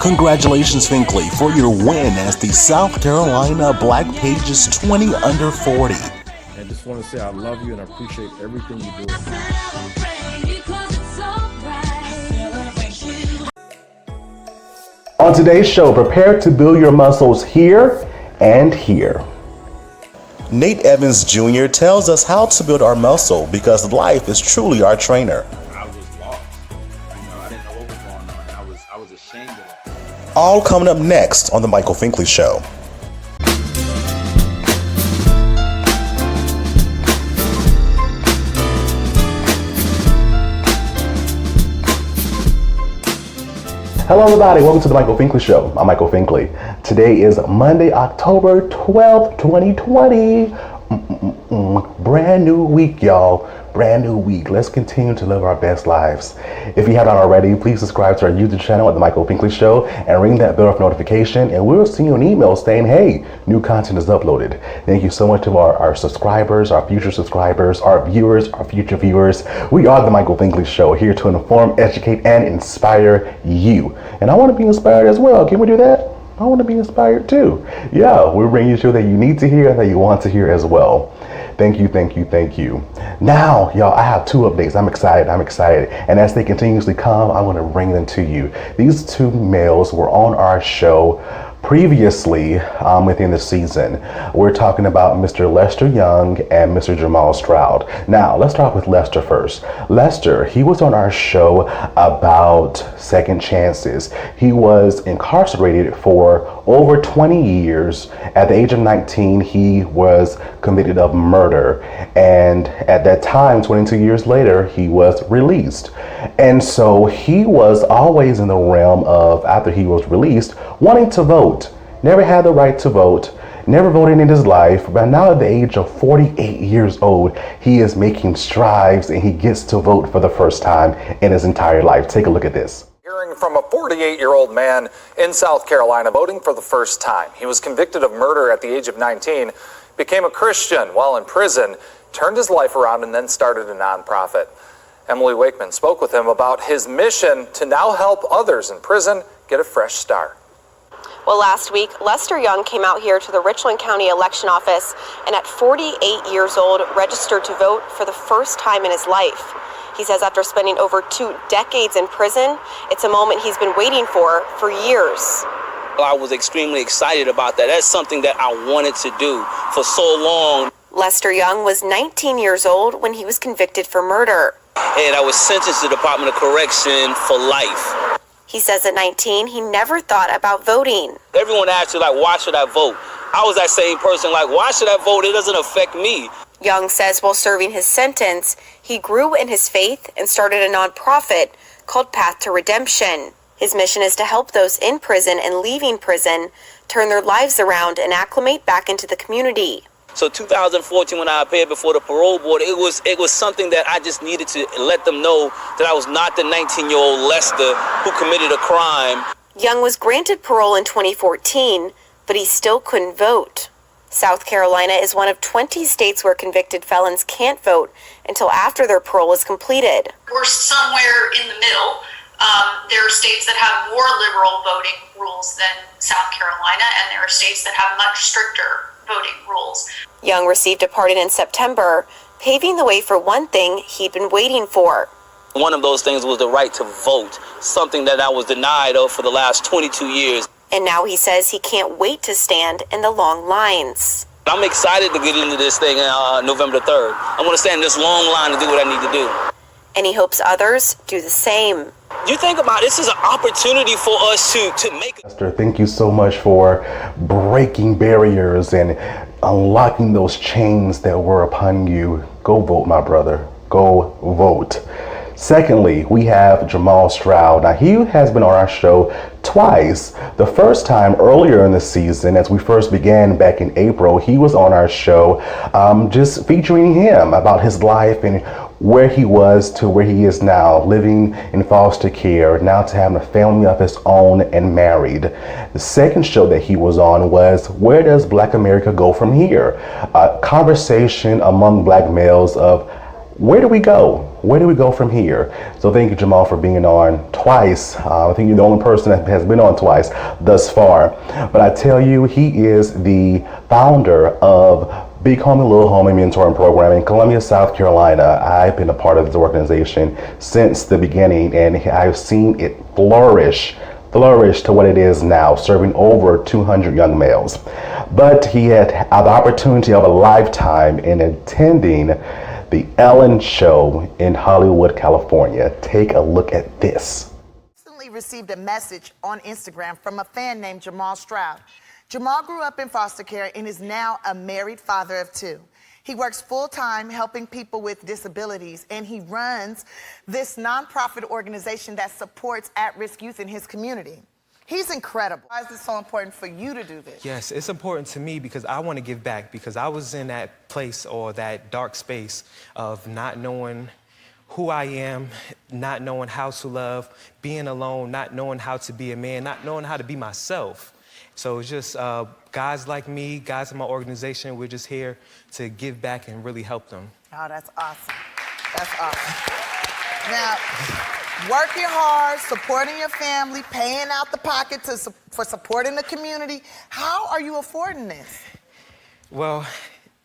Congratulations, Finkley, for your win as the South Carolina Black Pages 20 under 40. And just want to say I love you and I appreciate everything you do. On today's show, prepare to build your muscles here and here. Nate Evans Jr. tells us how to build our muscle because life is truly our trainer. I was lost. I didn't know what was going on. I was ashamed of it. All coming up next on The Michael Finkley Show. Hello everybody, welcome to The Michael Finkley Show. I'm Michael Finkley. Today is Monday, October 12th, 2020. Brand new week, y'all. Brand new week. Let's continue to live our best lives. If you haven't already, please subscribe to our YouTube channel at The Michael Finkley Show and ring that bell for notification, and we'll send you an email saying, hey, new content is uploaded. Thank you so much to our subscribers, our future subscribers, our viewers, our future viewers. We are The Michael Finkley Show, here to inform, educate, and inspire you. And I want to be inspired as well. Can we do that? I want to be inspired too. Yeah, we're bringing you a show that you need to hear and that you want to hear as well. Thank you, thank you, thank you. Now, y'all, I have two updates. I'm excited. And as they continuously come, I want to bring them to you. These two males were on our show previously within the season. We're talking about Mr. Lester Young and Mr. Jamal Stroud. Now, let's start with Lester first. Lester, he was on our show about second chances. He was incarcerated for over 20 years. At the age of 19, he was convicted of murder. And at that time, 22 years later, he was released. And so he was always in the realm of, after he was released, wanting to vote. Never had the right to vote, never voted in his life, but now at the age of 48 years old, he is making strides and he gets to vote for the first time in his entire life. Take a look at this. Hearing from a 48-year-old man in South Carolina voting for the first time. He was convicted of murder at the age of 19, became a Christian while in prison, turned his life around, and then started a nonprofit. Emily Wakeman spoke with him about his mission to now help others in prison get a fresh start. Well, last week, Lester Young came out here to the Richland County Election Office and at 48 years old, registered to vote for the first time in his life. He says after spending over 2 decades in prison, it's a moment he's been waiting for years. I was extremely excited about that. That's something that I wanted to do for so long. Lester Young was 19 years old when he was convicted for murder. And I was sentenced to the Department of Correction for life. He says at 19, he never thought about voting. Everyone asked me, like, why should I vote? I was that same person, like, why should I vote? It doesn't affect me. Young says while serving his sentence, he grew in his faith and started a nonprofit called Path to Redemption. His mission is to help those in prison and leaving prison turn their lives around and acclimate back into the community. So 2014, when I appeared before the parole board, it was something that I just needed to let them know that I was not the 19-year-old Lester who committed a crime. Young was granted parole in 2014, but he still couldn't vote. South Carolina is one of 20 states where convicted felons can't vote until after their parole is completed. We're somewhere in the middle. There are states that have more liberal voting rules than South Carolina, and there are states that have much stricter voting rules. Young received a pardon in September, paving the way for one thing he'd been waiting for. One of those things was the right to vote, something that I was denied of for the last 22 years. And now he says he can't wait to stand in the long lines. I'm excited to get into this thing November 3rd. I want to stand in this long line to do what I need to do. And he hopes others do the same. You think about it, this is an opportunity for us to make. Lester, thank you so much for breaking barriers and unlocking those chains that were upon you. Go vote, my brother. Go vote. Secondly, we have Jamal Stroud. Now, he has been on our show twice. The first time earlier in the season, as we first began back in April, he was on our show just featuring him about his life and where he was to where he is now, living in foster care, now to having a family of his own and married. The second show that he was on was Where Does Black America Go From Here? A conversation among black males of where do we go? Where do we go from here? So thank you, Jamal, for being on twice. I think you're the only person that has been on twice thus far. But I tell you, he is the founder of Big Homie, Little Homie Mentoring Program in Columbia, South Carolina. I've been a part of this organization since the beginning, and I've seen it flourish to what it is now, serving over 200 young males. But he had the opportunity of a lifetime in attending the Ellen Show in Hollywood, California. Take a look at this. Recently received a message on Instagram from a fan named Jamal Stroud. Jamal grew up in foster care and is now a married father of 2. He works full-time helping people with disabilities, and he runs this nonprofit organization that supports at-risk youth in his community. He's incredible. Why is it so important for you to do this? Yes, it's important to me because I want to give back, because I was in that place or that dark space of not knowing who I am, not knowing how to love, being alone, not knowing how to be a man, not knowing how to be myself. So it's just guys like me, guys in my organization, we're just here to give back and really help them. Oh, that's awesome. That's awesome. Now, working hard, supporting your family, paying out the pocket for supporting the community. How are you affording this? Well,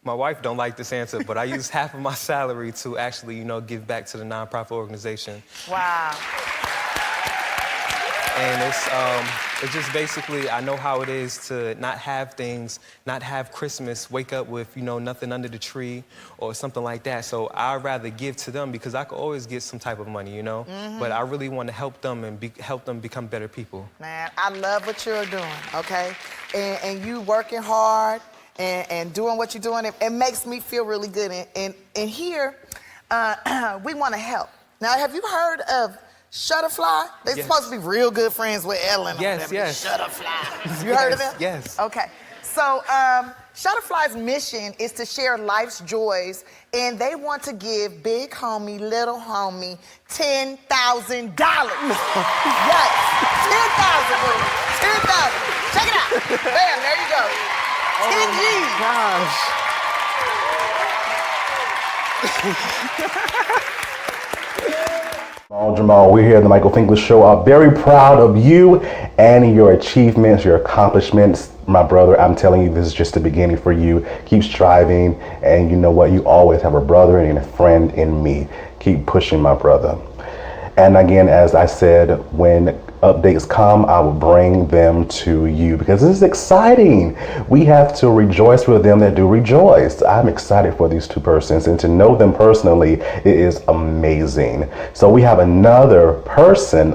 my wife don't like this answer, but I use half of my salary to actually, give back to the nonprofit organization. Wow. And it's just basically, I know how it is to not have things, not have Christmas, wake up with, nothing under the tree or something like that. So I'd rather give to them because I could always get some type of money, Mm-hmm. But I really want to help them and help them become better people. Man, I love what you're doing, okay? And you working hard and doing what you're doing, it makes me feel really good. And here, we want to help. Now, have you heard of Shutterfly? They're supposed to be real good friends with Ellen. Yes, yes. Shutterfly. You heard of them? Yes. Okay. So Shutterfly's mission is to share life's joys, and they want to give Big Homie, Little Homie $10,000. Yes, 10,000, 10,000. Check it out. Bam, there you go. 10 G's. Jamal, we're here at the Michael Finkley Show. I'm very proud of you and your achievements, your accomplishments. My brother, I'm telling you, this is just the beginning for you. Keep striving, and you know what? You always have a brother and a friend in me. Keep pushing, my brother. And again, as I said, when updates come, I will bring them to you because this is exciting. We have to rejoice with them that do rejoice. I'm excited for these 2 persons, and to know them personally, it is amazing. So we have another person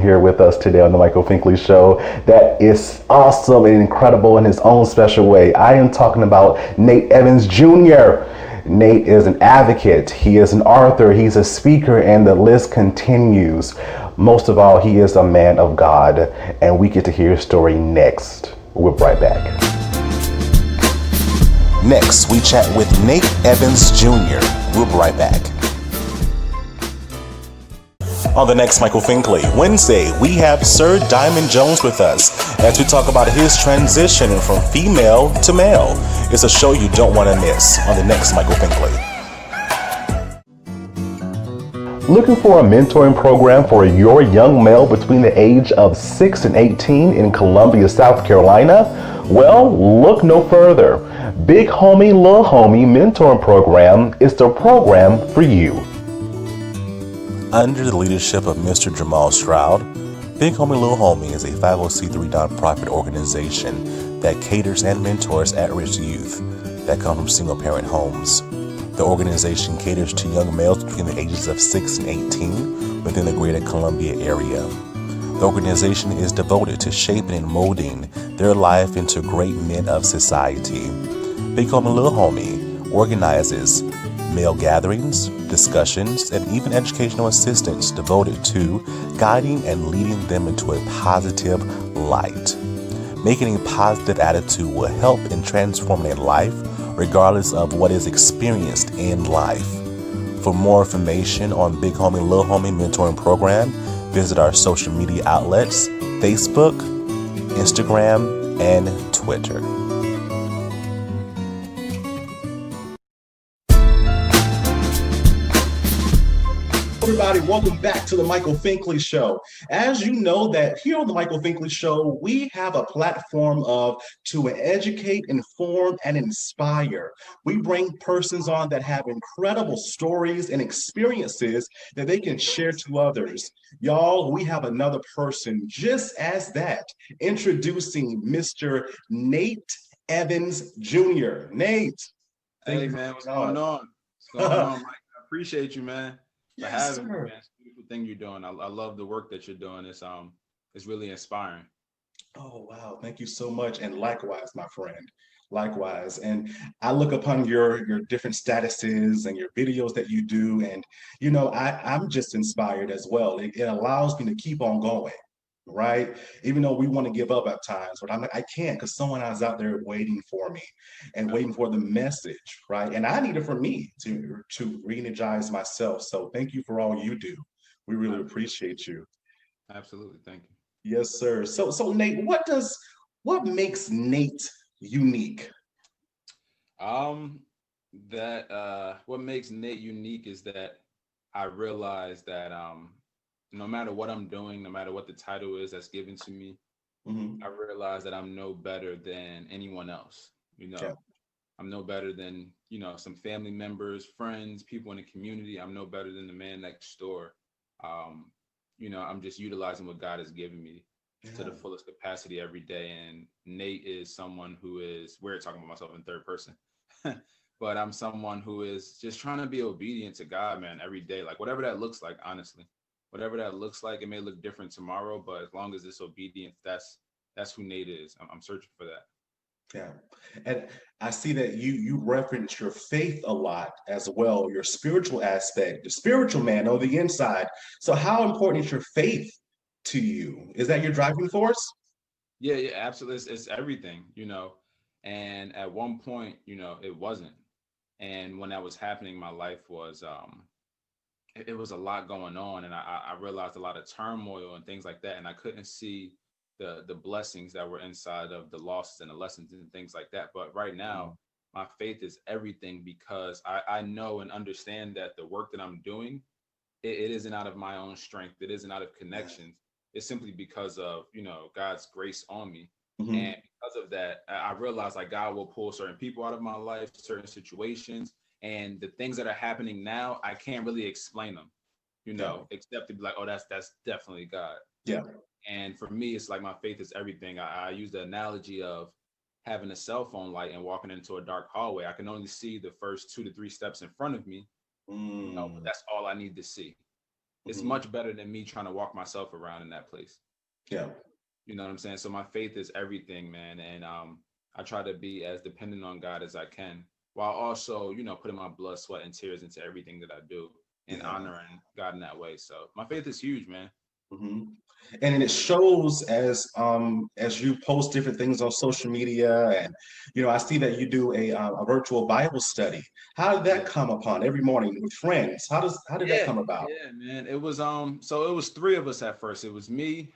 here with us today on the Michael Finkley Show that is awesome and incredible in his own special way. I am talking about Nate Evans Jr. Nate is an advocate, he is an author, he's a speaker, and the list continues. Most of all, he is a man of God, and we get to hear his story next. We'll be right back. Next, we chat with Nate Evans Jr. We'll be right back. On the next Michael Finkley Wednesday, we have Sir Diamond Jones with us as we talk about his transition from female to male. It's a show you don't want to miss on the next Michael Finkley. Looking for a mentoring program for your young male between the age of 6 and 18 in Columbia, South Carolina? Well, look no further. Big Homie, Little Homie Mentoring Program is the program for you. Under the leadership of Mr. Jamal Stroud, Big Homie Little Homie is a 501c3 nonprofit organization that caters and mentors at-risk youth that come from single-parent homes. The organization caters to young males between the ages of 6 and 18 within the greater Columbia area. The organization is devoted to shaping and molding their life into great men of society. Big Homie Little Homie organizes male gatherings, discussions, and even educational assistance devoted to guiding and leading them into a positive light. Making a positive attitude will help in transforming a life regardless of what is experienced in life. For more information on Big Homie Little Homie Mentoring Program, visit our social media outlets, Facebook, Instagram, and Twitter. Everybody, welcome back to the Michael Finkley Show. As you know that here on the Michael Finkley Show, we have a platform to educate, inform, and inspire. We bring persons on that have incredible stories and experiences that they can share to others. Y'all, we have another person just as that, introducing Mr. Nate Evans Jr. Nate. Hey man, what's going on? What's going on, Mike? I appreciate you, man. For Yes, having me, sir. man. It's a beautiful thing you're doing. I love the work that you're doing. It's really inspiring. Oh, wow. Thank you so much. And likewise, my friend. Likewise. And I look upon your different statuses and your videos that you do. And, I'm just inspired as well. It allows me to keep on going, right? Even though we want to give up at times, but I'm like, I can't because someone is out there waiting for me and waiting for the message, right? And I need it for me to re-energize myself. So thank you for all you do. We really appreciate you. Absolutely. Thank you. Yes, sir. So Nate, what makes Nate unique? What makes Nate unique is that I realize that no matter what I'm doing, no matter what the title is that's given to me, I realize that I'm no better than anyone else. Yeah. I'm no better than, some family members, friends, people in the community. I'm no better than the man next door. I'm just utilizing what God has given me to the fullest capacity every day. And Nate is someone who is, we're talking about myself in third person, but I'm someone who is just trying to be obedient to God, man, every day. Like whatever that looks like, honestly, whatever that looks like, it may look different tomorrow, but as long as it's obedience, that's who Nate is. I'm searching for that. Yeah. And I see that you reference your faith a lot as well, your spiritual aspect, the spiritual man on the inside. So how important is your faith to you? Is that your driving force? Yeah, absolutely. It's everything, and at one point, it wasn't. And when that was happening, my life was, it was a lot going on. And I realized a lot of turmoil and things like that. And I couldn't see the blessings that were inside of the losses and the lessons and things like that. But right now, my faith is everything because I know and understand that the work that I'm doing, it isn't out of my own strength. It isn't out of connections. It's simply because of, God's grace on me. And because of that, I realize like God will pull certain people out of my life, certain situations, and the things that are happening now, I can't really explain them, except to be like, oh, that's definitely God. Yeah. And for me, it's like my faith is everything. I use the analogy of having a cell phone light and walking into a dark hallway. I can only see the first 2 to 3 steps in front of me. But that's all I need to see. It's much better than me trying to walk myself around in that place. Yeah. You know what I'm saying? So my faith is everything, man. And I try to be as dependent on God as I can, while also, putting my blood, sweat, and tears into everything that I do and honoring God in that way. So my faith is huge, man. And it shows as you post different things on social media, and I see that you do a virtual Bible study. How did that come upon every morning with friends? How did that come about? Yeah, man. It was so it was 3 of us at first. It was me,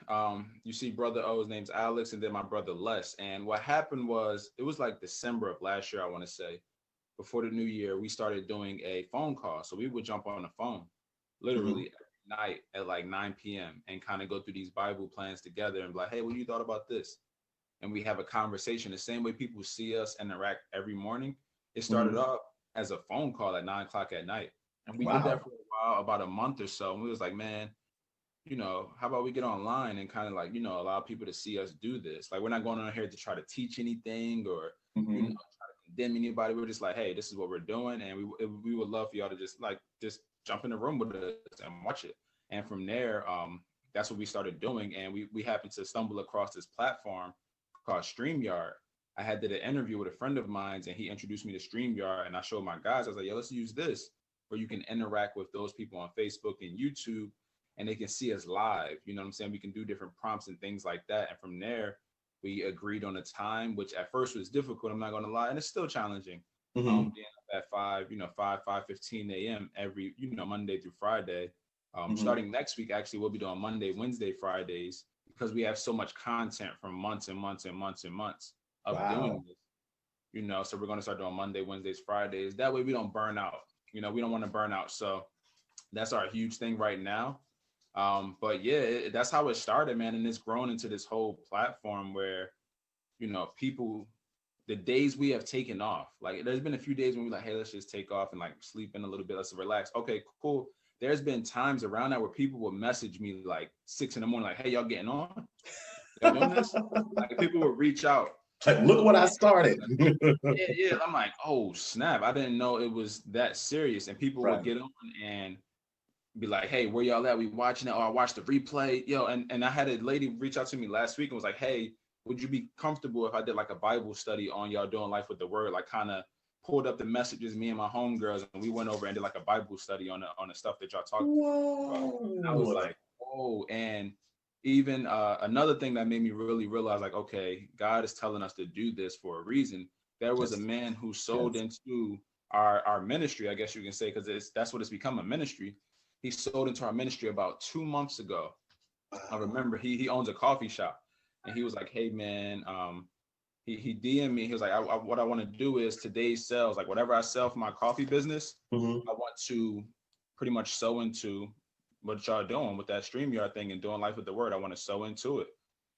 you see brother O, his name's Alex, and then my brother Les. And what happened was it was like December of last year, I want to say, before the new year, we started doing a phone call. So we would jump on the phone literally night at like 9 p.m. and kind of go through these Bible plans together and be like, hey, what you thought about this? And we have a conversation the same way people see us interact every morning. It started off as a phone call at 9 o'clock at night. And we did that for a while, about a month or so. And we was like, man, how about we get online and kind of like, allow people to see us do this? Like, we're not going on here to try to teach anything or, try to condemn anybody. We're just like, hey, this is what we're doing. And we would love for y'all to just jump in the room with us and watch it. And from there, that's what we started doing. And we happened to stumble across this platform called StreamYard. I had did an interview with a friend of mine, and he introduced me to StreamYard. And I showed my guys, I was like, yo, let's use this where you can interact with those people on Facebook and YouTube, and they can see us live. You know what I'm saying? We can do different prompts and things like that. And from there, we agreed on a time, which at first was difficult, I'm not going to lie. And it's still challenging. Being up at 5:15 a.m. every, Monday through Friday. Starting next week, actually, we'll be doing Monday, Wednesday, Fridays, because we have so much content from months and months and months and months of doing this. So we're going to start doing Monday, Wednesdays, Fridays. That way we don't burn out. We don't want to burn out. So That's our huge thing right now. But yeah, that's how it started, man. And it's grown into this whole platform where, you know, people, the days we have taken off, like there's been a few days when we're like, hey, let's just take off and like sleep in a little bit, let's relax. Okay, cool. There's been times around that where people will message me like 6 in the morning, like, hey, y'all getting on? Y'all doing this? Like people would reach out. Like, look what I started. Yeah. I'm like, oh snap. I didn't know it was that serious. And people would get on and be like, hey, where y'all at? We watching it? Or I watched the replay. Yo, and I had a lady reach out to me last week and was like, hey, would you be comfortable if I did like a Bible study on y'all doing life with the word? Like kind of pulled up the messages, me and my homegirls, and we went over and did like a Bible study on the stuff that y'all talked about. And I was like, whoa. And even another thing that made me really realize, like, okay, God is telling us to do this for a reason. There was a man who sold into our ministry, I guess you can say, because that's what it's become, a ministry. He sold into our ministry about 2 months ago. I remember he owns a coffee shop, and he was like, hey man, he DM'd me. He was like, what I want to do is today's sales, like whatever I sell for my coffee business, I want to pretty much sow into what y'all doing with that StreamYard thing and doing life with the word. I want to sow into it.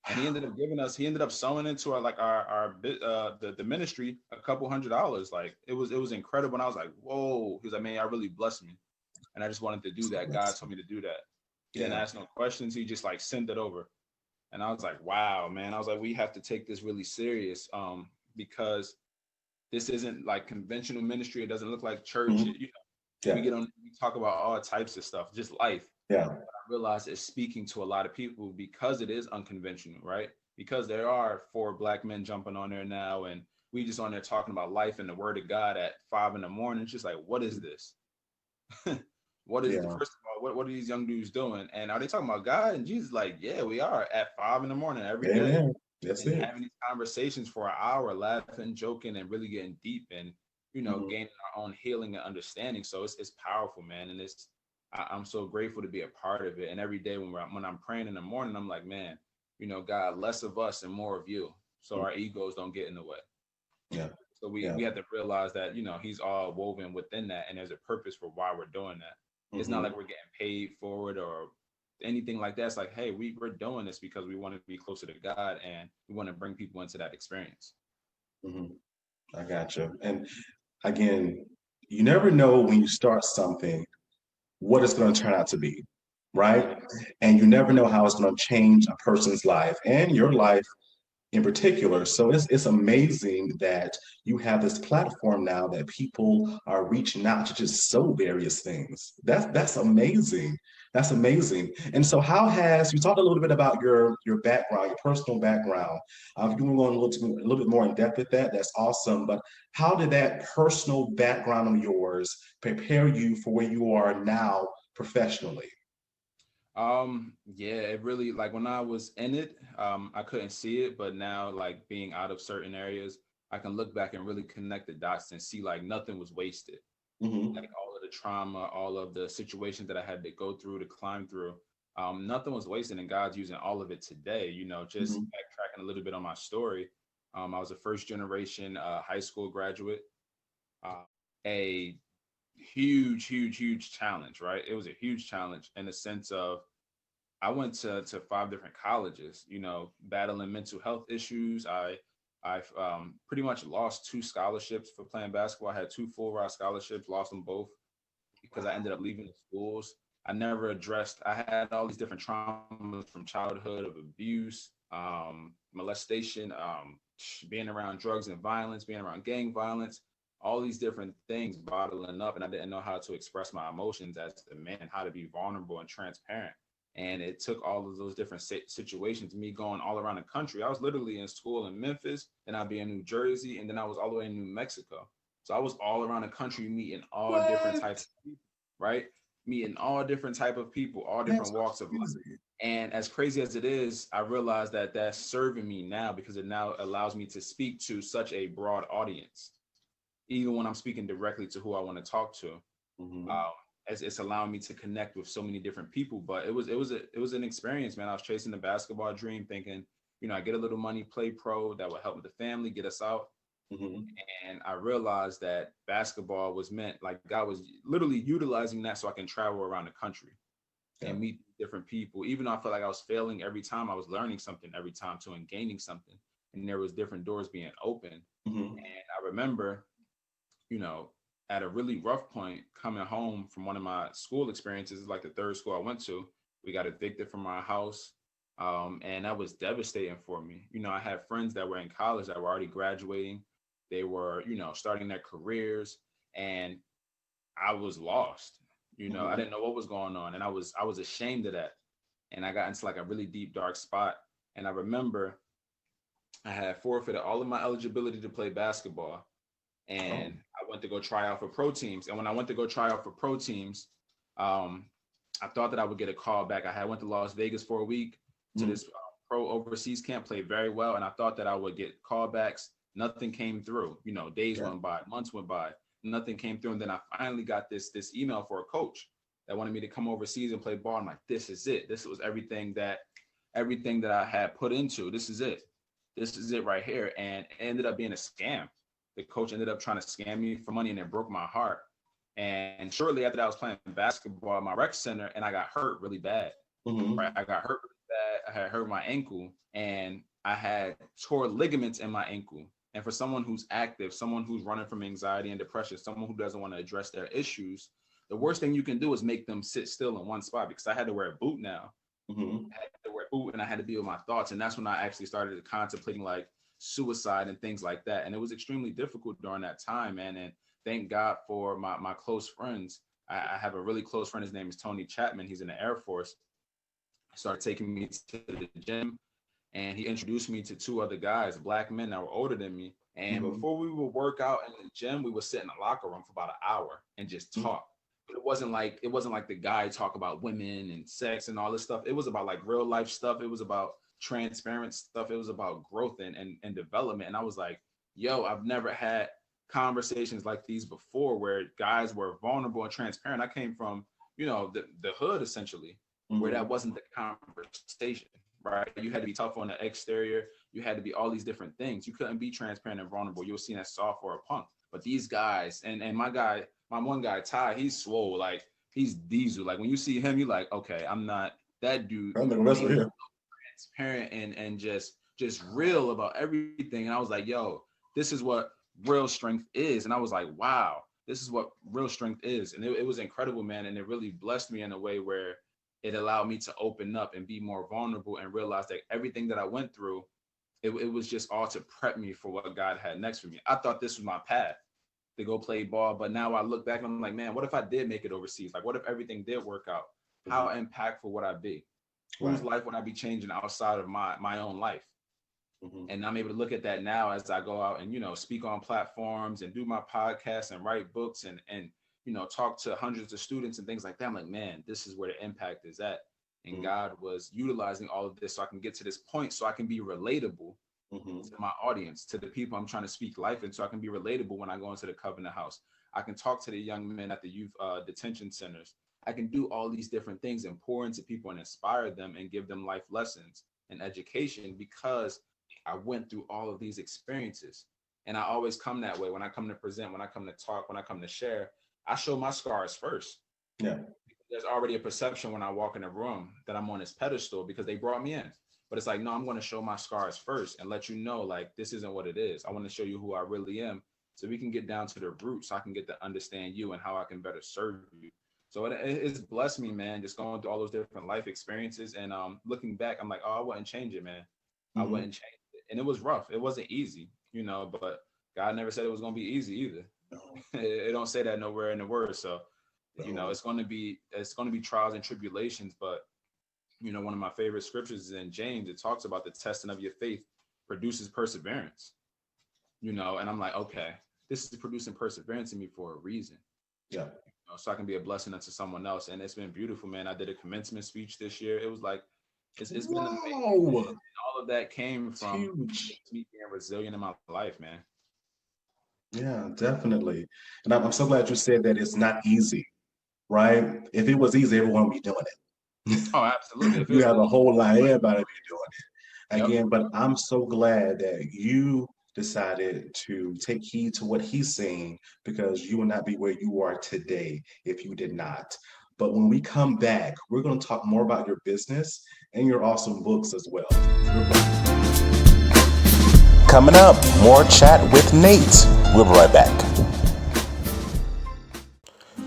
And he ended up sewing into the ministry a couple $100. Like it was incredible. And I was like, whoa. He was like, man, I really blessed me. And I just wanted to do that. God told me to do that. He didn't ask no questions. He just like sent it over. And I was like, wow, man. I was like, we have to take this really serious because this isn't like conventional ministry. It doesn't look like church. You know, we talk about all types of stuff, just life. Yeah. But I realized it's speaking to a lot of people because it is unconventional, right? Because there are 4 Black men jumping on there now, and we just on there talking about life and the word of God at 5 in the morning. It's just like, what is this? What is first of all, what are these young dudes doing? And are they talking about God? And Jesus like, yeah, we are at 5 in the morning every day. That's it. Having these conversations for an hour, laughing, joking, and really getting deep and, you know, gaining our own healing and understanding. So it's powerful, man. And I'm so grateful to be a part of it. And every day when I'm praying in the morning, I'm like, man, you know, God, less of us and more of you. So our egos don't get in the way. Yeah. So we have to realize that, you know, he's all woven within that. And there's a purpose for why we're doing that. It's not like we're getting paid for it or anything like that. It's like, hey, we're doing this because we want to be closer to God and we want to bring people into that experience. I gotcha. And again, you never know when you start something what it's going to turn out to be, right? And you never know how it's going to change a person's life and your life in particular. So it's amazing that you have this platform now that people are reaching out to just sow various things. That's amazing. That's amazing. And so you talked a little bit about your background, your personal background. If you want to go a little bit more in depth with that, that's awesome. But how did that personal background of yours prepare you for where you are now professionally? Yeah, it really, like when I was in it, I couldn't see it, but now like being out of certain areas, I can look back and really connect the dots and see like nothing was wasted. Like all of the trauma, all of the situations that I had to go through, to climb through, nothing was wasted, and God's using all of it today. You know, just backtracking a little bit on my story. I was a first generation high school graduate. A huge challenge, right? It was a huge challenge in the sense of I went to 5 different colleges, you know, battling mental health issues. I've pretty much lost 2 scholarships for playing basketball. I had 2 full ride scholarships, lost them both because I ended up leaving the schools. I never addressed, I had all these different traumas from childhood of abuse, molestation, being around drugs and violence, being around gang violence, all these different things bottling up. And I didn't know how to express my emotions as a man, how to be vulnerable and transparent. And it took all of those different situations, me going all around the country. I was literally in school in Memphis, then I'd be in New Jersey, and then I was all the way in New Mexico. So I was all around the country meeting all different types of people, right? Meeting all different type of people, all different walks of life. And as crazy as it is, I realized that that's serving me now because it now allows me to speak to such a broad audience, even when I'm speaking directly to who I want to talk to. As it's allowing me to connect with so many different people. But it was an experience, man. I was chasing the basketball dream, thinking, you know, I get a little money, play pro, that would help with the family, get us out. And I realized that basketball was meant, like God was literally utilizing that so I can travel around the country and meet different people. Even though I felt like I was failing every time, I was learning something every time too and gaining something. And there was different doors being opened. And I remember, you know, at a really rough point coming home from one of my school experiences, like the third school I went to, we got evicted from our house. And that was devastating for me. You know, I had friends that were in college that were already graduating. They were, you know, starting their careers, and I was lost. You know, I didn't know what was going on, and I was ashamed of that. And I got into like a really deep, dark spot. And I remember I had forfeited all of my eligibility to play basketball, and I went to go try out for pro teams. And when I went to go try out for pro teams, I thought that I would get a call back. I went to Las Vegas for a week to this pro overseas camp, played very well, and I thought that I would get callbacks. Nothing came through. You know, days went by, months went by, nothing came through. And then I finally got this email for a coach that wanted me to come overseas and play ball. I'm like, this is it. This was everything that I had put into. This is it. This is it right here. And it ended up being a scam. The coach ended up trying to scam me for money, and it broke my heart. And shortly after that, I was playing basketball at my rec center, and I got hurt really bad. Right? I got hurt really bad. I had hurt my ankle, and I had tore ligaments in my ankle. And for someone who's active, someone who's running from anxiety and depression, someone who doesn't want to address their issues, the worst thing you can do is make them sit still in one spot, because I had to wear a boot now. I had to wear a boot, and I had to be with my thoughts. And that's when I actually started contemplating like suicide and things like that. And it was extremely difficult during that time, man. And thank God for my close friends. I have a really close friend. His name is Tony Chapman. He's in the Air Force. He started taking me to the gym, and he introduced me to two other guys, black men that were older than me. And before we would work out in the gym, we would sit in the locker room for about an hour and just talk. But it wasn't like the guy talk about women and sex and all this stuff. It was about like real life stuff. It was about transparent stuff. It was about growth and development. And I was like, yo, I've never had conversations like these before, where guys were vulnerable and transparent. I came from, you know, the hood essentially, where that wasn't the conversation, right? You had to be tough on the exterior. You had to be all these different things. You couldn't be transparent and vulnerable. You were seen as soft or a punk. But these guys, and my one guy, Ty, he's swole, like he's diesel. Like when you see him, you're like, okay, I'm not that dude. I'm the wrestler here. Transparent and just real about everything. And I was like, yo, this is what real strength is. And I was like, wow, this is what real strength is. And it was incredible, man. And it really blessed me in a way where it allowed me to open up and be more vulnerable and realize that everything that I went through, it was just all to prep me for what God had next for me. I thought this was my path to go play ball. But now I look back and I'm like, man, what if I did make it overseas? Like, what if everything did work out? How impactful would I be? Whose life would I be changing outside of my own life? And I'm able to look at that now as I go out and, you know, speak on platforms and do my podcasts and write books and you know, talk to hundreds of students and things like that. I'm like, man, this is where the impact is at. And God was utilizing all of this so I can get to this point, so I can be relatable to my audience, to the people I'm trying to speak life in, so I can be relatable when I go into the Covenant House. I can talk to the young men at the youth detention centers. I can do all these different things and pour into people and inspire them and give them life lessons and education, because I went through all of these experiences. And I always come that way. When I come to present, when I come to talk, when I come to share, I show my scars first. Yeah. There's already a perception when I walk in a room that I'm on this pedestal because they brought me in. But it's like, no, I'm going to show my scars first and let you know, like, this isn't what it is. I want to show you who I really am, so we can get down to the root, so I can get to understand you and how I can better serve you. So it's blessed me, man, just going through all those different life experiences. And looking back, I'm like, oh, I wouldn't change it, man. I wouldn't change it. And it was rough. It wasn't easy, you know, but God never said it was going to be easy either. It don't say that nowhere in the word. So, you know, it's going to be trials and tribulations. But, you know, one of my favorite scriptures is in James. It talks about the testing of your faith produces perseverance, you know, and I'm like, okay, this is producing perseverance in me for a reason. Yeah. You know, so I can be a blessing unto someone else. And it's been beautiful, man. I did a commencement speech this year. It was like, it's been amazing. And all of that came from me being resilient in my life, man. Yeah, definitely. And I'm so glad you said that it's not easy, right? If it was easy, everyone would be doing it. Oh, absolutely. You have a whole lot, everybody be doing it. Again, but I'm so glad that you decided to take heed to what he's saying, because you would not be where you are today if you did not. But when we come back, we're going to talk more about your business and your awesome books as well. Coming up, more chat with Nate. We'll be right back.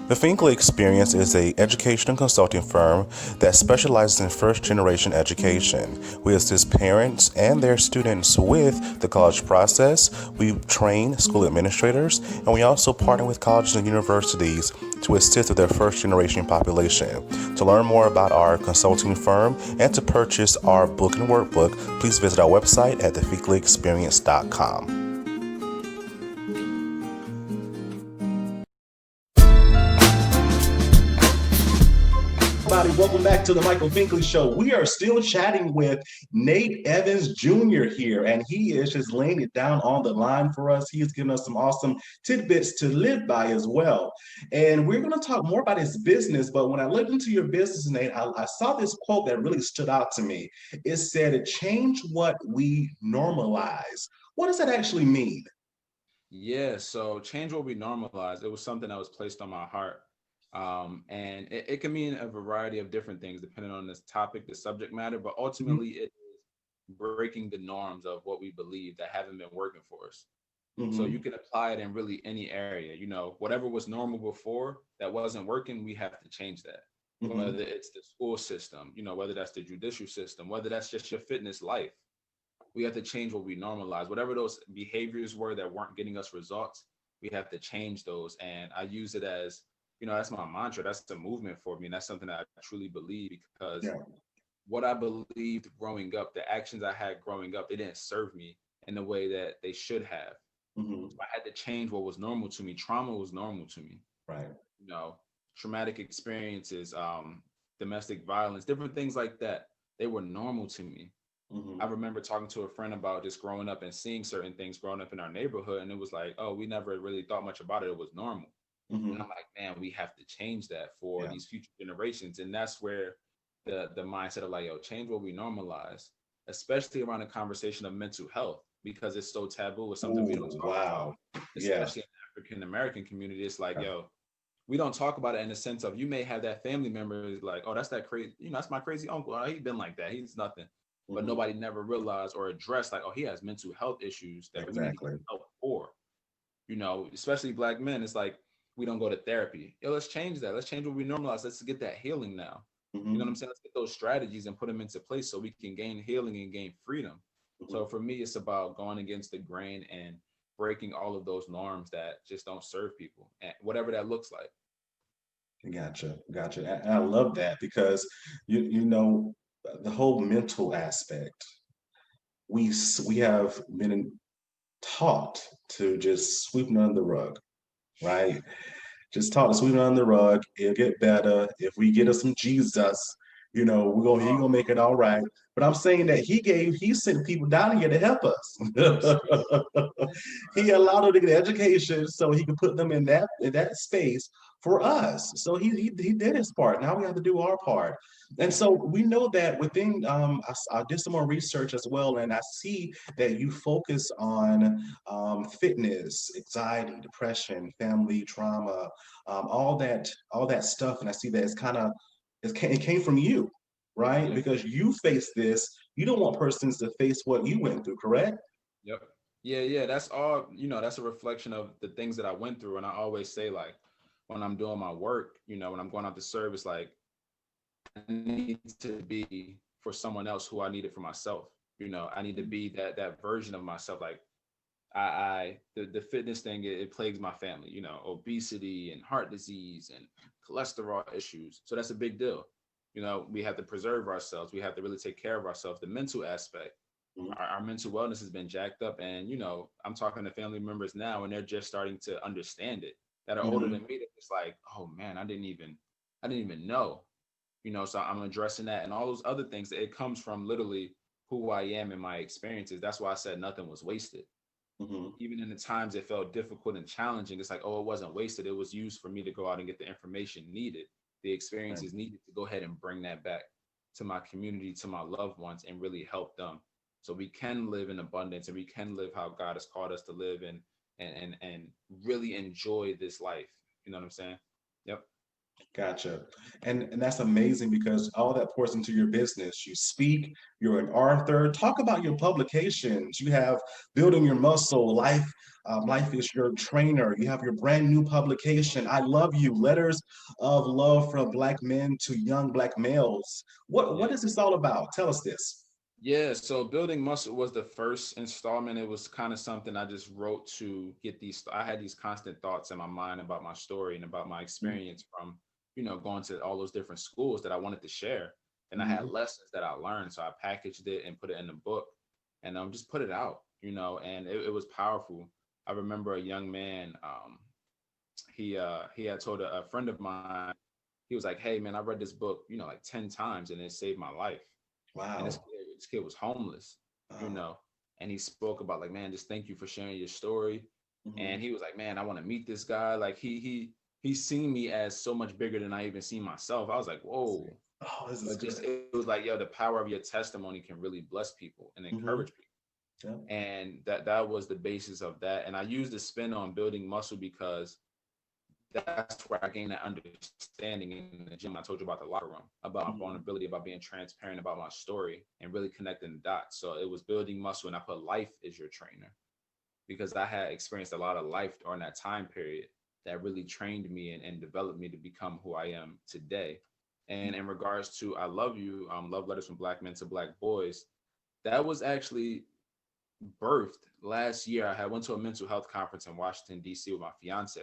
The Finkley Experience is an education and consulting firm that specializes in first-generation education. We assist parents and their students with the college process. We train school administrators, and we also partner with colleges and universities to assist with their first-generation population. To learn more about our consulting firm and to purchase our book and workbook, please visit our website at thefinkleyexperience.com. Welcome back to the Michael Finkley Show. We are still chatting with Nate Evans Jr. here, and he is just laying it down on the line for us. He is giving us some awesome tidbits to live by as well. And we're going to talk more about his business, but when I looked into your business, Nate, I saw this quote that really stood out to me. It said, "Change what we normalize." What does that actually mean? Yeah, so change what we normalize. It was something that was placed on my heart. And it can mean a variety of different things depending on this topic, the subject matter, but ultimately it is breaking the norms of what we believe that haven't been working for us. So you can apply it in really any area. You know, whatever was normal before that wasn't working, we have to change that. Whether it's the school system, you know, whether that's the judicial system, whether that's just your fitness life, we have to change what we normalize. Whatever those behaviors were that weren't getting us results, we have to change those. And I use it as, you know, that's my mantra. That's the movement for me. And that's something that I truly believe, because what I believed growing up, the actions I had growing up, they didn't serve me in the way that they should have. So I had to change what was normal to me. Trauma was normal to me. Right. You know, traumatic experiences, domestic violence, different things like that. They were normal to me. I remember talking to a friend about just growing up and seeing certain things growing up in our neighborhood. And it was like, oh, we never really thought much about it. It was normal. And I'm like, man, we have to change that for these future generations. And that's where the mindset of like, yo, change what we normalize, especially around the conversation of mental health, because it's so taboo. It's something we don't talk about, especially in the African American community. It's like, yo, we don't talk about it in the sense of, you may have that family member is like, oh, that's that crazy, you know, that's my crazy uncle. Oh, he's been like that. He's nothing. But nobody never realized or addressed like, oh, he has mental health issues that we need help for. You know, especially Black men. It's like, we don't go to therapy. Yo, let's change that. Let's change what we normalize. Let's get that healing now. You know what I'm saying? Let's get those strategies and put them into place so we can gain healing and gain freedom. So for me, it's about going against the grain and breaking all of those norms that just don't serve people, and whatever that looks like. Gotcha. And I love that, because you know, the whole mental aspect, we have been taught to just sweep it under the rug, right? Just taught to sweep it under the rug. It'll get better if we get us some Jesus. You know, he gonna make it all right. But I'm saying that he sent people down here to help us. He allowed them to get education so he could put them in that space for us. So he did his part. Now we have to do our part. And so we know that within I did some more research as well, and I see that you focus on fitness, anxiety, depression, family trauma, all that stuff. And I see that it came from you, right? Because you face this. You don't want persons to face what you went through, correct? Yep. Yeah. That's all, you know, that's a reflection of the things that I went through. And I always say, like, when I'm doing my work, you know, when I'm going out to service, like, I need to be for someone else who I needed for myself. You know, I need to be that version of myself. Like, the fitness thing, it plagues my family, you know, obesity and heart disease and cholesterol issues. So that's a big deal. You know, we have to preserve ourselves. We have to really take care of ourselves. The mental aspect, our mental wellness has been jacked up. And, you know, I'm talking to family members now, and they're just starting to understand it, that are older than me. It's like, oh man, I didn't even know, you know. So I'm addressing that and all those other things. It comes from literally who I am and my experiences. That's why I said nothing was wasted. Even in the times it felt difficult and challenging, it's like, oh, it wasn't wasted. It was used for me to go out and get the information needed, the experiences needed to go ahead and bring that back to my community, to my loved ones, and really help them. so we can live in abundance and we can live how God has called us to live and really enjoy this life. You know what I'm saying? Yep. Gotcha. And that's amazing because all that pours into your business. You speak, you're an author. Talk about your publications. You have Building Your Muscle, Life is Your Trainer. You have your brand new publication, I Love You, Letters of Love from Black Men to Young Black Males. What Yeah. is this all about? Tell us this. Yeah, so Building Muscle was the first installment. It was kind of something I just wrote to get I had these constant thoughts in my mind about my story and about my experience from, going to all those different schools that I wanted to share. And I had lessons that I learned. So I packaged it and put it in the book and just put it out, and it was powerful. I remember a young man, he had told a friend of mine, he was like, hey man, I read this book, like 10 times and it saved my life. Wow. And this kid was homeless, and he spoke about like, man, just thank you for sharing your story. And he was like, man, I want to meet this guy. Like he seen me as so much bigger than I even seen myself. I was like, whoa. Oh, this is good. It was like, yo, the power of your testimony can really bless people and encourage people. Yeah. And that was the basis of that. And I used the spin on Building Muscle because that's where I gained that understanding in the gym. I told you about the locker room, about my vulnerability, about being transparent about my story and really connecting the dots. So it was Building Muscle, and I put Life is Your Trainer because I had experienced a lot of life during that time period that really trained me and developed me to become who I am today. And in regards to I Love You, Love Letters from Black Men to Black Boys, that was actually birthed last year. I went to a mental health conference in Washington, D.C. with my fiance.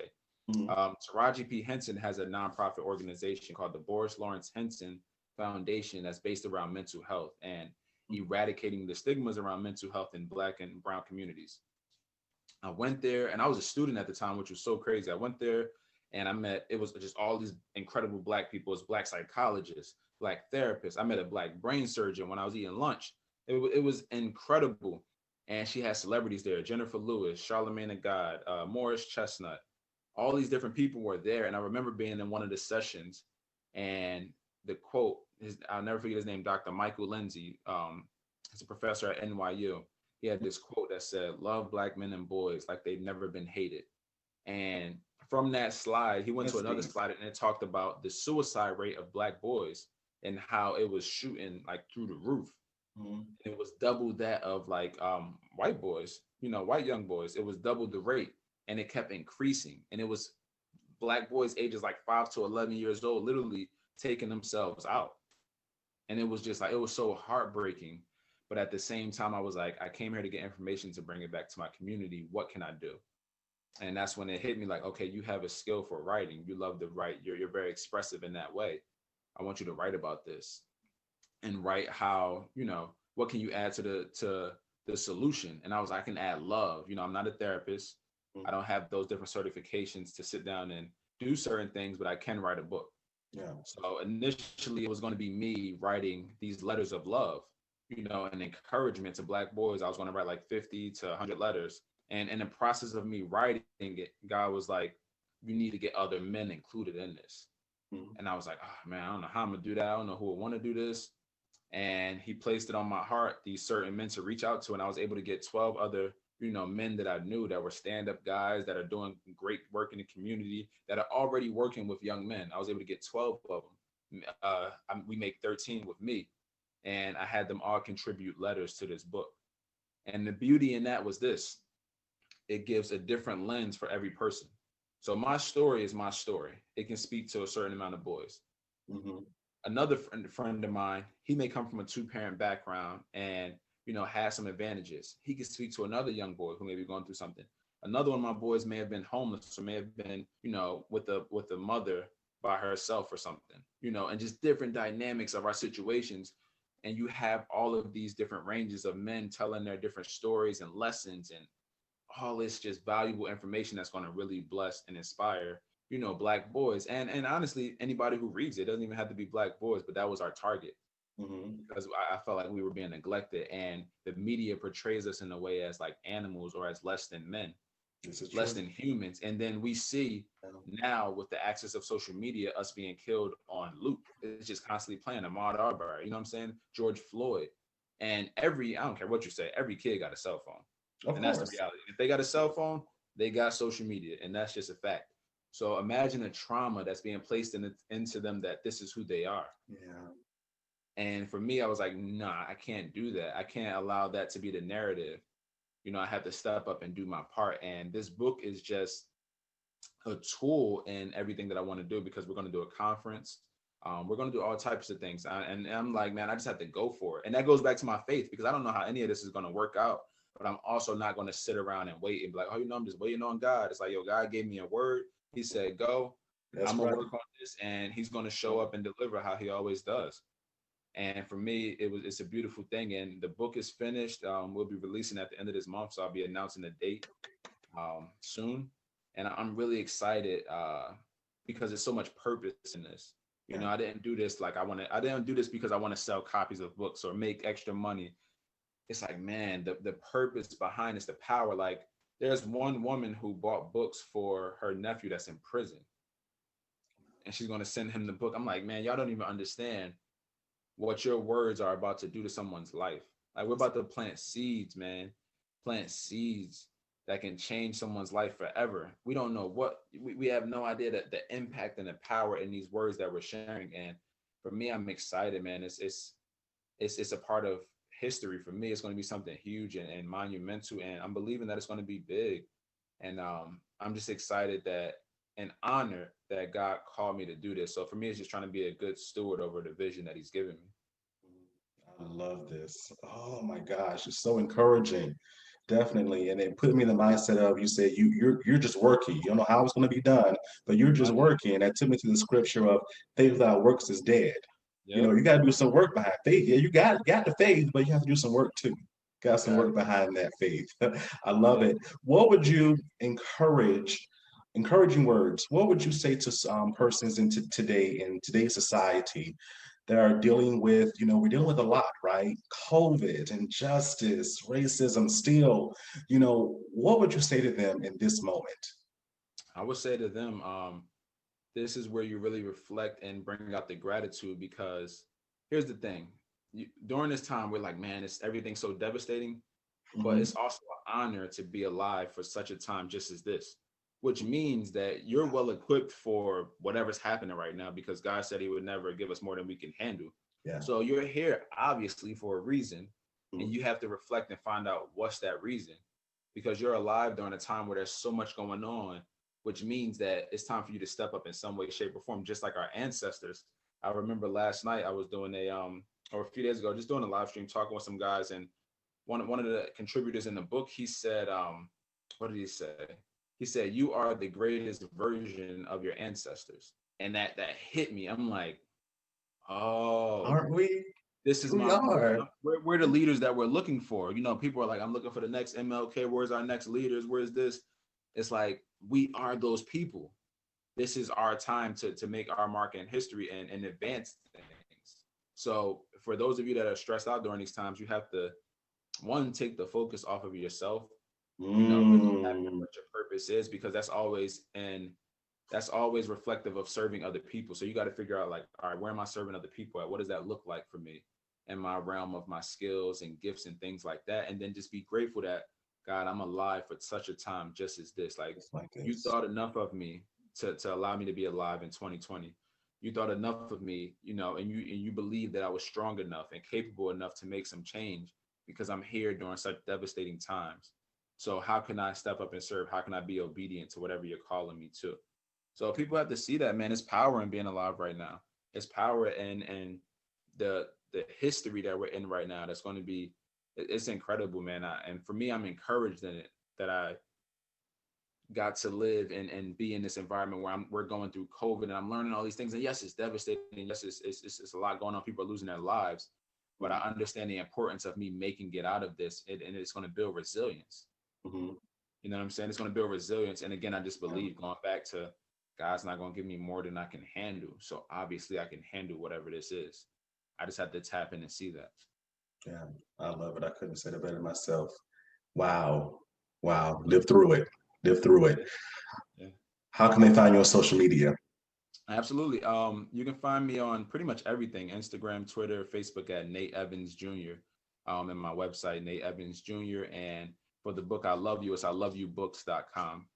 Taraji P. Henson has a nonprofit organization called the Boris Lawrence Henson Foundation that's based around mental health and eradicating the stigmas around mental health in Black and brown communities. I went there and I was a student at the time, which was so crazy. I went there and it was just all these incredible Black people, as Black psychologists, Black therapists. I met a Black brain surgeon when I was eating lunch. It was incredible. And she had celebrities there, Jennifer Lewis, Charlamagne the God, Morris Chestnut. All these different people were there. And I remember being in one of the sessions and the quote, I'll never forget his name, Dr. Michael Lindsay. He's a professor at NYU. He had this quote that said, love Black men and boys like they've never been hated. And from that slide, he went to another slide and it talked about the suicide rate of Black boys and how it was shooting like through the roof. It was double that of like white boys, white young boys. It was double the rate. And it kept increasing. And it was Black boys ages like 5 to 11 years old, literally taking themselves out. And it was just like, it was so heartbreaking. But at the same time, I was like, I came here to get information to bring it back to my community. What can I do? And that's when it hit me like, okay, you have a skill for writing. You love to write. You're very expressive in that way. I want you to write about this and write how, what can you add to the solution? And I was like, I can add love. I'm not a therapist. I don't have those different certifications to sit down and do certain things, but I can write a book. Yeah. So initially it was going to be me writing these letters of love, and encouragement to Black boys. I was going to write like 50 to 100 letters. And in the process of me writing it, God was like, you need to get other men included in this. And I was like, oh man, I don't know how I'm going to do that. I don't know who will want to do this. And he placed it on my heart, these certain men to reach out to. And I was able to get 12 other men that I knew that were stand-up guys that are doing great work in the community that are already working with young men. I was able to get 12 of them. We make 13 with me. And I had them all contribute letters to this book. And the beauty in that was this. It gives a different lens for every person. So my story is my story. It can speak to a certain amount of boys. Another friend of mine, he may come from a 2-parent background and has some advantages. He can speak to another young boy who may be going through something. Another one of my boys may have been homeless or may have been, with a mother by herself or something, and just different dynamics of our situations. And you have all of these different ranges of men telling their different stories and lessons and all this just valuable information that's going to really bless and inspire, Black boys. And honestly, anybody who reads it, doesn't even have to be Black boys, but that was our target. Because I felt like we were being neglected, and the media portrays us in a way as like animals or as less than men, less than humans. And then we see now with the access of social media, us being killed on loop. It's just constantly playing Ahmaud Arbery, you know what I'm saying? George Floyd. And I don't care what you say, every kid got a cell phone. Of And course. that's the reality. If they got a cell phone, they got social media, and that's just a fact. So imagine a trauma that's being placed into them that this is who they are. Yeah. And for me, I was like, nah, I can't do that. I can't allow that to be the narrative. I have to step up and do my part. And this book is just a tool in everything that I want to do, because we're going to do a conference. We're going to do all types of things. And I'm like, man, I just have to go for it. And that goes back to my faith, because I don't know how any of this is going to work out, but I'm also not going to sit around and wait and be like, oh, I'm just waiting on God. It's like, yo, God gave me a word. He said, go. I'm going to work on this, and he's going to show up and deliver how he always does. And for me, it's a beautiful thing. And the book is finished. We'll be releasing at the end of this month. So I'll be announcing the date soon. And I'm really excited because there's so much purpose in this. I didn't do this I didn't do this because I want to sell copies of books or make extra money. It's like, man, the purpose behind it's the power. Like, there's one woman who bought books for her nephew that's in prison, and she's going to send him the book. I'm like, man, y'all don't even understand what your words are about to do to someone's life. Like, we're about to plant seeds, man. Plant seeds that can change someone's life forever. We don't know we have no idea that the impact and the power in these words that we're sharing. And for me, I'm excited, man. It's a part of history for me. It's going to be something huge and monumental, and I'm believing that it's going to be big. And I'm just excited and honored that God called me to do this. So for me, it's just trying to be a good steward over the vision that he's given me. I love this. Oh my gosh, it's so encouraging. Definitely. And it put me in the mindset of, you said you're just working. You don't know how it's going to be done, but you're just working. That took me to the scripture of faith without works is dead. Yep. You got to do some work behind faith. Yeah, you got the faith, but you have to do some work too. Got some work behind that faith. I love it. What would you encouraging words? What would you say to persons in today's society that are dealing with, we're dealing with a lot, right? COVID, injustice, racism, still, what would you say to them in this moment? I would say to them, this is where you really reflect and bring out the gratitude, because here's the thing. During this time, we're like, man, everything's so devastating, but it's also an honor to be alive for such a time just as this, which means that you're well equipped for whatever's happening right now, because God said he would never give us more than we can handle. Yeah. So you're here obviously for a reason, and you have to reflect and find out what's that reason, because you're alive during a time where there's so much going on, which means that it's time for you to step up in some way, shape, or form, just like our ancestors. I remember last night I was doing or a few days ago, just doing a live stream talking with some guys, and one of the contributors in the book, he said, what did he say? He said, you are the greatest version of your ancestors. And that hit me. I'm like, oh, aren't we? This is we're the leaders that we're looking for. People are like, I'm looking for the next MLK. Where's our next leaders? Where's this? It's like, we are those people. This is our time to make our mark in history and advance things. So for those of you that are stressed out during these times, you have to, one, take the focus off of yourself. Really having what your purpose is, because that's always reflective of serving other people. So you got to figure out, like, all right, where am I serving other people at? What does that look like for me in my realm of my skills and gifts and things like that? And then just be grateful that, God, I'm alive for such a time just as this. Like you thought enough of me to allow me to be alive in 2020. You thought enough of me, and you believe that I was strong enough and capable enough to make some change, because I'm here during such devastating times. So how can I step up and serve? How can I be obedient to whatever you're calling me to? So people have to see that, man. It's power in being alive right now. It's power in the history that we're in right now. That's going to be, it's incredible, man. And for me, I'm encouraged in it, that I got to live and be in this environment where we're going through COVID, and I'm learning all these things. And yes, it's devastating. Yes, it's a lot going on. People are losing their lives, but I understand the importance of me making it out of this, and it's going to build resilience. You know what I'm saying? It's going to build resilience. And again, I just believe, going back to, God's not going to give me more than I can handle. So obviously I can handle whatever this is. I just have to tap in and see that. Yeah, I love it. I couldn't say it better myself. Wow. Live through it. Yeah. How can they find you on social media? Absolutely. You can find me on pretty much everything: Instagram, Twitter, Facebook at Nate Evans Jr. and my website, Nate Evans Jr. And for the book I Love You, it's ILoveYouBooks.com.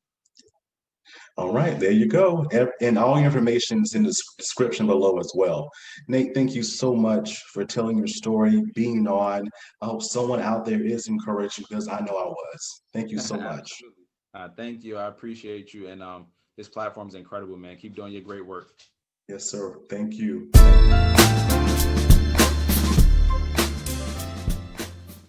All right, there you go. And all your information is in the description below as well. Nate, thank you so much for telling your story, being on. I hope someone out there is encouraged, because I know I was. Thank you so much. Thank you. I appreciate you. And this platform is incredible, man. Keep doing your great work. Yes, sir. Thank you.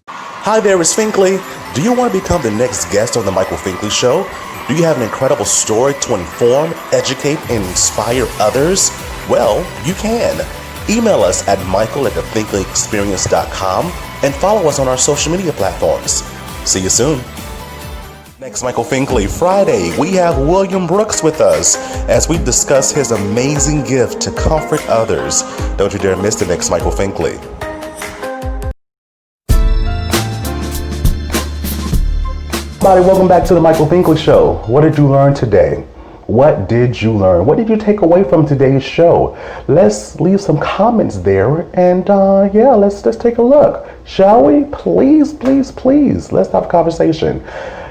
Hi there, it's Finkley. Do you want to become the next guest on the Michael Finkley Show? Do you have an incredible story to inform, educate, and inspire others? Well, you can. Email us at michael@thefinkleyexperience.com and follow us on our social media platforms. See you soon. Next, Michael Finkley, Friday, we have William Brooks with us as we discuss his amazing gift to comfort others. Don't you dare miss the next Michael Finkley. Welcome back to the Michael Finkley Show. What did you learn today? What did you learn? What did you take away from today's show? Let's leave some comments there, and let's take a look, shall we? Please, please, please. Let's have a conversation.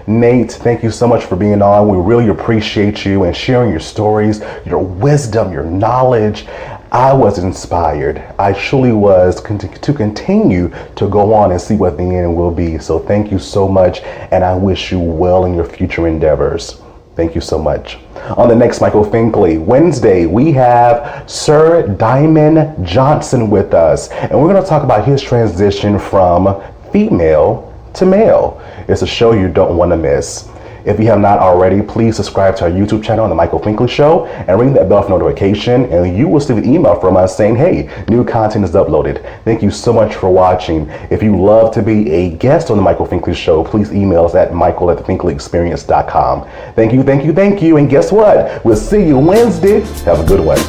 Nate, thank you so much for being on. We really appreciate you and sharing your stories, your wisdom, your knowledge. I was inspired. I truly was to continue to go on and see what the end will be. So thank you so much, and I wish you well in your future endeavors. Thank you so much. On the next Michael Finkley, Wednesday, we have Sir Diamond Johnson with us, and we're going to talk about his transition from female to male. It's a show you don't want to miss. If you have not already, please subscribe to our YouTube channel, The Michael Finkley Show, and ring that bell for notification, and you will receive an email from us saying, hey, new content is uploaded. Thank you so much for watching. If you love to be a guest on The Michael Finkley Show, please email us at michael@thefinkleyexperience.com. Thank you, thank you, thank you, and guess what? We'll see you Wednesday. Have a good one.